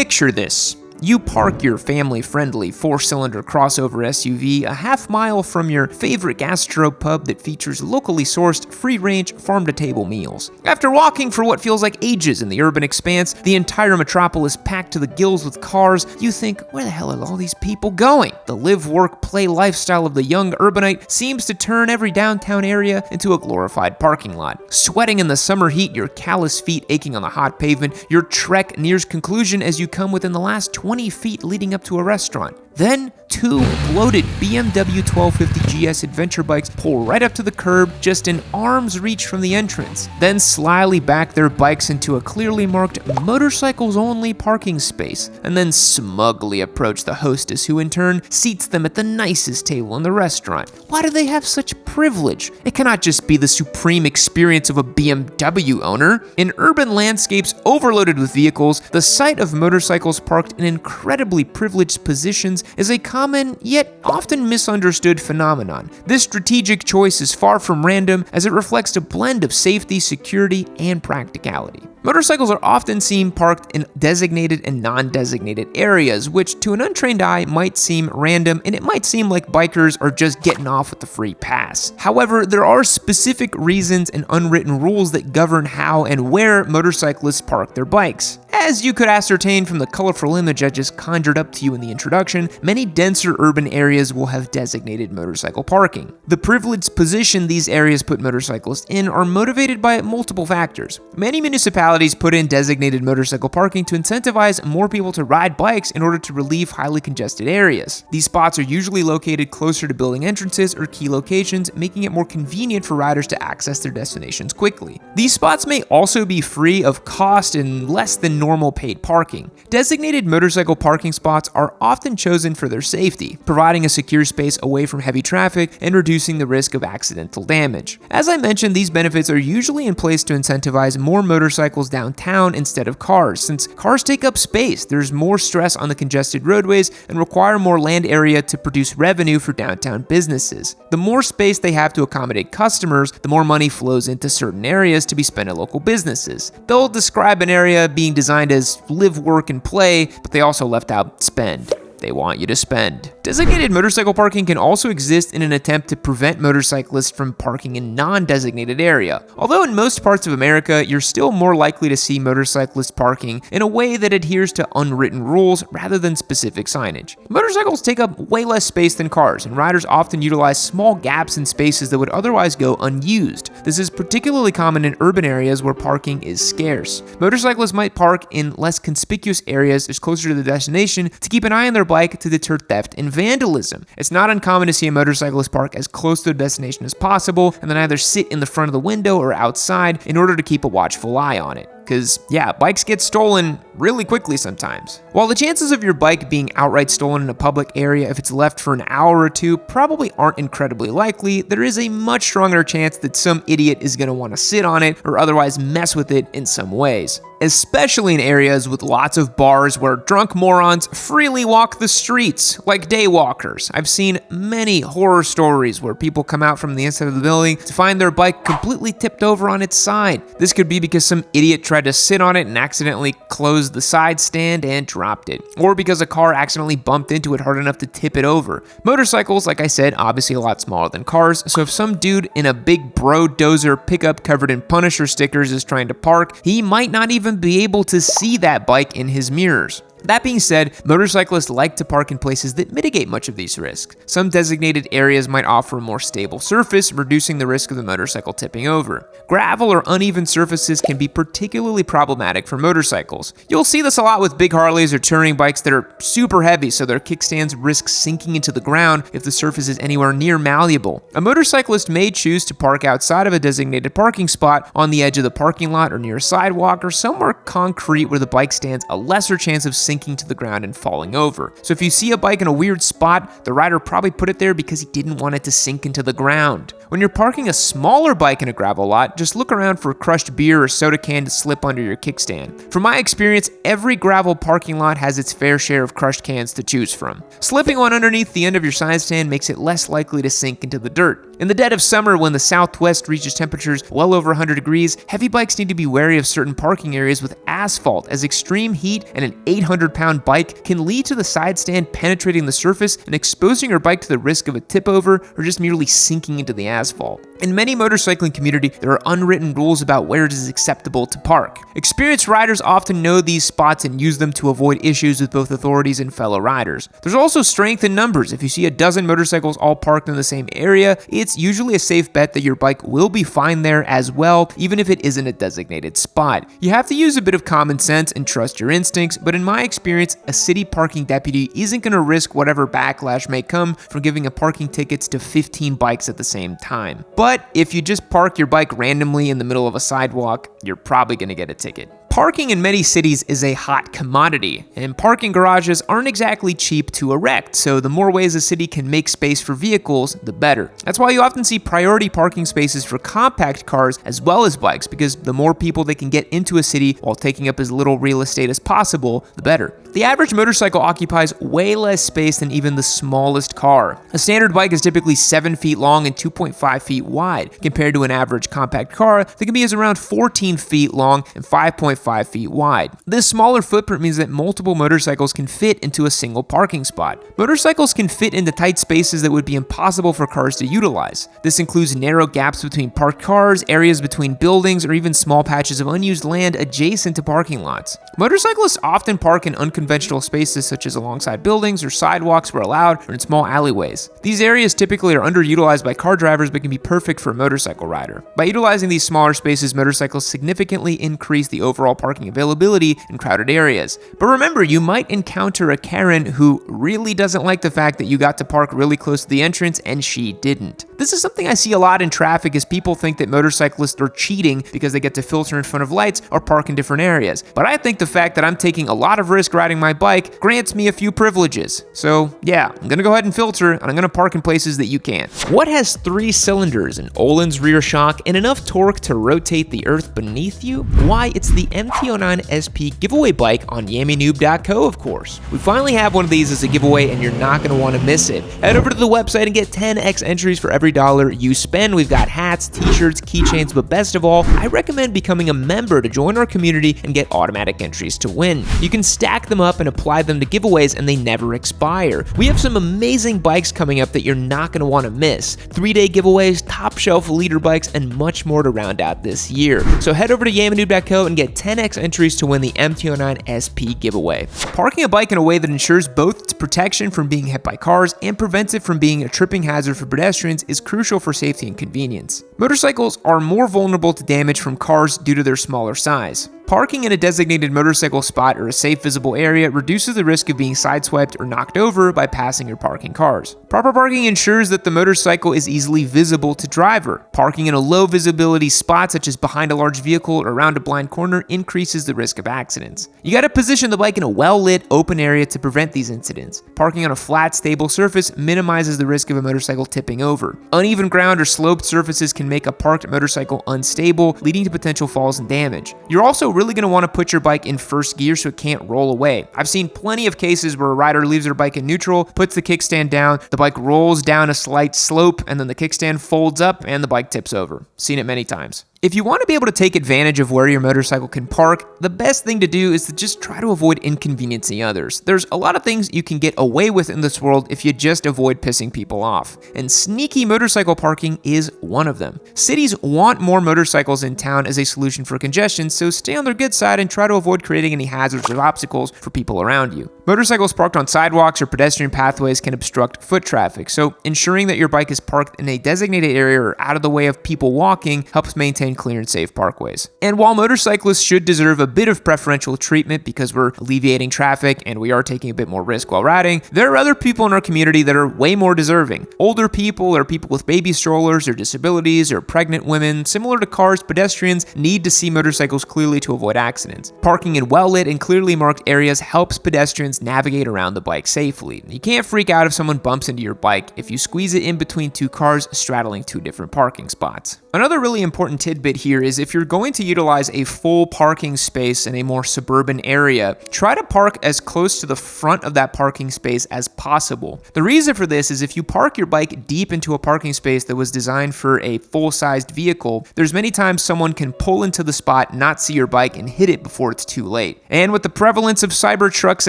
Picture this. You park your family-friendly 4-cylinder crossover SUV a half-mile from your favorite gastro pub that features locally sourced, free-range, farm-to-table meals. After walking for what feels like ages in the urban expanse, the entire metropolis packed to the gills with cars, you think, where the hell are all these people going? The live, work, play lifestyle of the young urbanite seems to turn every downtown area into a glorified parking lot. Sweating in the summer heat, your callous feet aching on the hot pavement, your trek nears conclusion as you come within the last 20 feet leading up to a restaurant. Then, 2 bloated BMW 1250 GS adventure bikes pull right up to the curb, just an arm's reach from the entrance, then slyly back their bikes into a clearly marked motorcycles-only parking space, and then smugly approach the hostess, who in turn seats them at the nicest table in the restaurant. Why do they have such privilege? It cannot just be the supreme experience of a BMW owner. In urban landscapes overloaded with vehicles, the sight of motorcycles parked in incredibly privileged positions is a common, yet often misunderstood phenomenon. This strategic choice is far from random, as it reflects a blend of safety, security, and practicality. Motorcycles are often seen parked in designated and non-designated areas, which to an untrained eye might seem random, and it might seem like bikers are just getting off with the free pass. However, there are specific reasons and unwritten rules that govern how and where motorcyclists park their bikes. As you could ascertain from the colorful image I just conjured up to you in the introduction, many denser urban areas will have designated motorcycle parking. The privileged position these areas put motorcyclists in are motivated by multiple factors. Many municipalities put in designated motorcycle parking to incentivize more people to ride bikes in order to relieve highly congested areas. These spots are usually located closer to building entrances or key locations, making it more convenient for riders to access their destinations quickly. These spots may also be free of cost and less than normal paid parking. Designated motorcycle parking spots are often chosen for their safety, providing a secure space away from heavy traffic and reducing the risk of accidental damage. As I mentioned, these benefits are usually in place to incentivize more motorcycles downtown instead of cars. Since cars take up space, there's more stress on the congested roadways and require more land area to produce revenue for downtown businesses. The more space they have to accommodate customers, the more money flows into certain areas to be spent at local businesses. They'll describe an area being designed as live, work, and play, but they also left out spend. They want you to spend. Designated motorcycle parking can also exist in an attempt to prevent motorcyclists from parking in non-designated area. Although in most parts of America, you're still more likely to see motorcyclists parking in a way that adheres to unwritten rules rather than specific signage. Motorcycles take up way less space than cars, and riders often utilize small gaps in spaces that would otherwise go unused. This is particularly common in urban areas where parking is scarce. Motorcyclists might park in less conspicuous areas as closer to the destination to keep an eye on their bike to deter theft and vandalism. It's not uncommon to see a motorcyclist park as close to the destination as possible and then either sit in the front of the window or outside in order to keep a watchful eye on it. Because, yeah, bikes get stolen really quickly sometimes. While the chances of your bike being outright stolen in a public area if it's left for an hour or two probably aren't incredibly likely, there is a much stronger chance that some idiot is going to want to sit on it or otherwise mess with it in some ways. Especially in areas with lots of bars where drunk morons freely walk the streets, like daywalkers. I've seen many horror stories where people come out from the inside of the building to find their bike completely tipped over on its side. This could be because some idiot tried to sit on it and accidentally closed the side stand and dropped it, or because a car accidentally bumped into it hard enough to tip it over. Motorcycles, like I said, obviously a lot smaller than cars, so if some dude in a big bro dozer pickup covered in Punisher stickers is trying to park, he might not even be able to see that bike in his mirrors. That being said, motorcyclists like to park in places that mitigate much of these risks. Some designated areas might offer a more stable surface, reducing the risk of the motorcycle tipping over. Gravel or uneven surfaces can be particularly problematic for motorcycles. You'll see this a lot with big Harleys or touring bikes that are super heavy, so their kickstands risk sinking into the ground if the surface is anywhere near malleable. A motorcyclist may choose to park outside of a designated parking spot, on the edge of the parking lot or near a sidewalk, or somewhere concrete where the bike stands a lesser chance of sinking to the ground and falling over. So if you see a bike in a weird spot, the rider probably put it there because he didn't want it to sink into the ground. When you're parking a smaller bike in a gravel lot, just look around for a crushed beer or soda can to slip under your kickstand. From my experience, every gravel parking lot has its fair share of crushed cans to choose from. Slipping one underneath the end of your side stand makes it less likely to sink into the dirt. In the dead of summer, when the southwest reaches temperatures well over 100 degrees, heavy bikes need to be wary of certain parking areas with asphalt, as extreme heat and an 800-pound bike can lead to the side stand penetrating the surface and exposing your bike to the risk of a tip over or just merely sinking into the asphalt. In many motorcycling community, there are unwritten rules about where it is acceptable to park. Experienced riders often know these spots and use them to avoid issues with both authorities and fellow riders. There's also strength in numbers. If you see a dozen motorcycles all parked in the same area, it's usually a safe bet that your bike will be fine there as well, even if it isn't a designated spot. You have to use a bit of common sense and trust your instincts, but in my experience, a city parking deputy isn't going to risk whatever backlash may come from giving a parking tickets to 15 bikes at the same time. But if you just park your bike randomly in the middle of a sidewalk, you're probably going to get a ticket. Parking in many cities is a hot commodity, and parking garages aren't exactly cheap to erect, so the more ways a city can make space for vehicles, the better. That's why you often see priority parking spaces for compact cars as well as bikes, because the more people they can get into a city while taking up as little real estate as possible, the better. The average motorcycle occupies way less space than even the smallest car. A standard bike is typically 7 feet long and 2.5 feet wide, compared to an average compact car that can be as around 14 feet long and 5.5 feet wide. This smaller footprint means that multiple motorcycles can fit into a single parking spot. Motorcycles can fit into tight spaces that would be impossible for cars to utilize. This includes narrow gaps between parked cars, areas between buildings, or even small patches of unused land adjacent to parking lots. Motorcyclists often park in unconventional spaces such as alongside buildings or sidewalks where allowed, or in small alleyways. These areas typically are underutilized by car drivers but can be perfect for a motorcycle rider. By utilizing these smaller spaces, motorcycles significantly increase the overall parking availability in crowded areas. But remember, you might encounter a Karen who really doesn't like the fact that you got to park really close to the entrance and she didn't. This is something I see a lot in traffic, as people think that motorcyclists are cheating because they get to filter in front of lights or park in different areas. But I think the fact that I'm taking a lot of risk riding my bike grants me a few privileges. So yeah, I'm gonna go ahead and filter, and I'm gonna park in places that you can't. What has 3 cylinders, an Öhlins rear shock, and enough torque to rotate the earth beneath you? Why, it's the MT09 SP giveaway bike on yammynoob.co, of course. We finally have one of these as a giveaway, and you're not gonna wanna miss it. Head over to the website and get 10x entries for every $1 you spend. We've got hats, t-shirts, keychains, but best of all, I recommend becoming a member to join our community and get automatic entries to win. You can stack them up and apply them to giveaways, and they never expire. We have some amazing bikes coming up that you're not going to want to miss. 3-day giveaways, top shelf leader bikes, and much more to round out this year. So head over to yammynoob.co and get 10x entries to win the MT09 SP giveaway. Parking a bike in a way that ensures both its protection from being hit by cars and prevents it from being a tripping hazard for pedestrians is crucial for safety and convenience. Motorcycles are more vulnerable to damage from cars due to their smaller size. Parking in a designated motorcycle spot or a safe visible area reduces the risk of being sideswiped or knocked over by passing or parking cars. Proper parking ensures that the motorcycle is easily visible to driver. Parking in a low visibility spot such as behind a large vehicle or around a blind corner increases the risk of accidents. You gotta position the bike in a well-lit, open area to prevent these incidents. Parking on a flat, stable surface minimizes the risk of a motorcycle tipping over. Uneven ground or sloped surfaces can make a parked motorcycle unstable, leading to potential falls and damage. You're also really going to want to put your bike in first gear so it can't roll away. I've seen plenty of cases where a rider leaves their bike in neutral, puts the kickstand down, the bike rolls down a slight slope, and then the kickstand folds up and the bike tips over. Seen it many times. If you want to be able to take advantage of where your motorcycle can park, the best thing to do is to just try to avoid inconveniencing others. There's a lot of things you can get away with in this world if you just avoid pissing people off, and sneaky motorcycle parking is one of them. Cities want more motorcycles in town as a solution for congestion, so stay on their good side and try to avoid creating any hazards or obstacles for people around you. Motorcycles parked on sidewalks or pedestrian pathways can obstruct foot traffic, so ensuring that your bike is parked in a designated area or out of the way of people walking helps maintain clear and safe parkways. And while motorcyclists should deserve a bit of preferential treatment because we're alleviating traffic and we are taking a bit more risk while riding, there are other people in our community that are way more deserving. Older people or people with baby strollers or disabilities or pregnant women, similar to cars, pedestrians need to see motorcycles clearly to avoid accidents. Parking in well-lit and clearly marked areas helps pedestrians navigate around the bike safely. You can't freak out if someone bumps into your bike if you squeeze it in between two cars straddling two different parking spots. Another really important tidbit tidbit here is if you're going to utilize a full parking space in a more suburban area, try to park as close to the front of that parking space as possible. The reason for this is if you park your bike deep into a parking space that was designed for a full-sized vehicle, there's many times someone can pull into the spot, not see your bike, and hit it before it's too late. And with the prevalence of Cybertruck's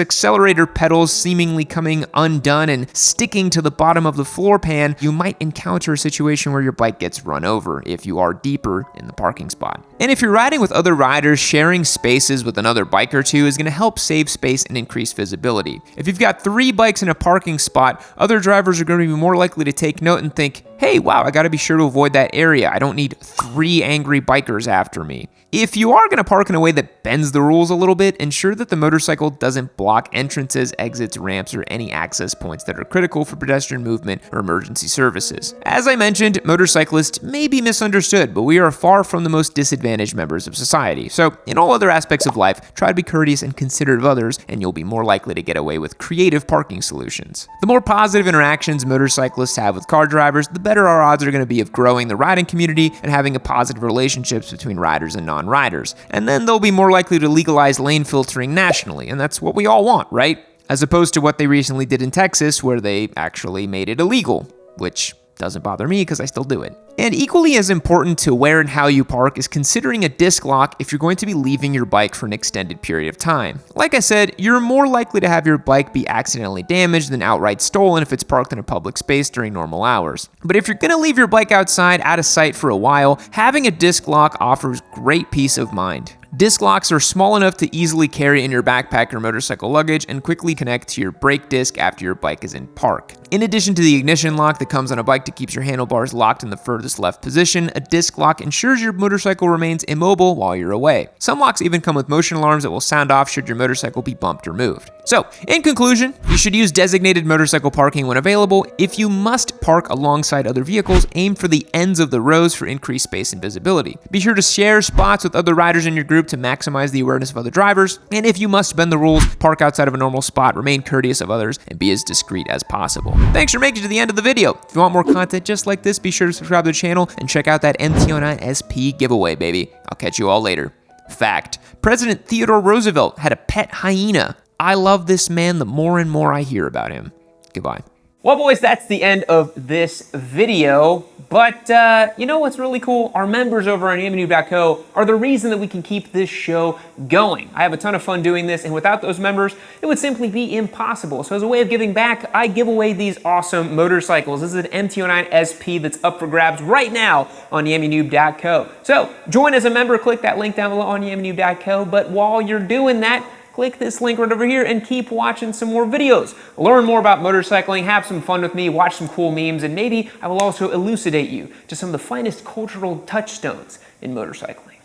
accelerator pedals seemingly coming undone and sticking to the bottom of the floor pan, you might encounter a situation where your bike gets run over if you are deeper in the parking spot. And if you're riding with other riders, sharing spaces with another bike or two is going to help save space and increase visibility. If you've got 3 bikes in a parking spot, other drivers are going to be more likely to take note and think, hey, wow, I got to be sure to avoid that area. I don't need 3 angry bikers after me. If you are going to park in a way that bends the rules a little bit, ensure that the motorcycle doesn't block entrances, exits, ramps, or any access points that are critical for pedestrian movement or emergency services. As I mentioned, motorcyclists may be misunderstood, but we are far from the most disadvantaged members of society. So, in all other aspects of life, try to be courteous and considerate of others, and you'll be more likely to get away with creative parking solutions. The more positive interactions motorcyclists have with car drivers, the better our odds are going to be of growing the riding community and having a positive relationships between riders and non-riders. And then they'll be more likely to legalize lane filtering nationally, and that's what we all want, right? As opposed to what they recently did in Texas, where they actually made it illegal, which doesn't bother me because I still do it. And equally as important to where and how you park is considering a disc lock if you're going to be leaving your bike for an extended period of time. Like I said, you're more likely to have your bike be accidentally damaged than outright stolen if it's parked in a public space during normal hours. But if you're going to leave your bike outside out of sight for a while, having a disc lock offers great peace of mind. Disc locks are small enough to easily carry in your backpack or motorcycle luggage and quickly connect to your brake disc after your bike is in park. In addition to the ignition lock that comes on a bike to keep your handlebars locked in the furthest left position, a disc lock ensures your motorcycle remains immobile while you're away. Some locks even come with motion alarms that will sound off should your motorcycle be bumped or moved. So, in conclusion, you should use designated motorcycle parking when available. If you must park alongside other vehicles, aim for the ends of the rows for increased space and visibility. Be sure to share spots with other riders in your group to maximize the awareness of other drivers. And if you must bend the rules, park outside of a normal spot, remain courteous of others, and be as discreet as possible. Thanks for making it to the end of the video. If you want more content just like this, be sure to subscribe to the channel and check out that MT09 SP giveaway, baby. I'll catch you all later. Fact: President Theodore Roosevelt had a pet hyena. I love this man the more and more I hear about him. Goodbye. Well, boys, that's the end of this video. But you know what's really cool? Our members over on edutainment.co are the reason that we can keep this show going. I have a ton of fun doing this, and without those members, it would simply be impossible. So as a way of giving back, I give away these awesome motorcycles. This is an MT09 SP that's up for grabs right now on edutainment.co. So join as a member, click that link down below on edutainment.co. But while you're doing that, click this link right over here and keep watching some more videos. Learn more about motorcycling, have some fun with me, watch some cool memes, and maybe I will also elucidate you to some of the finest cultural touchstones in motorcycling.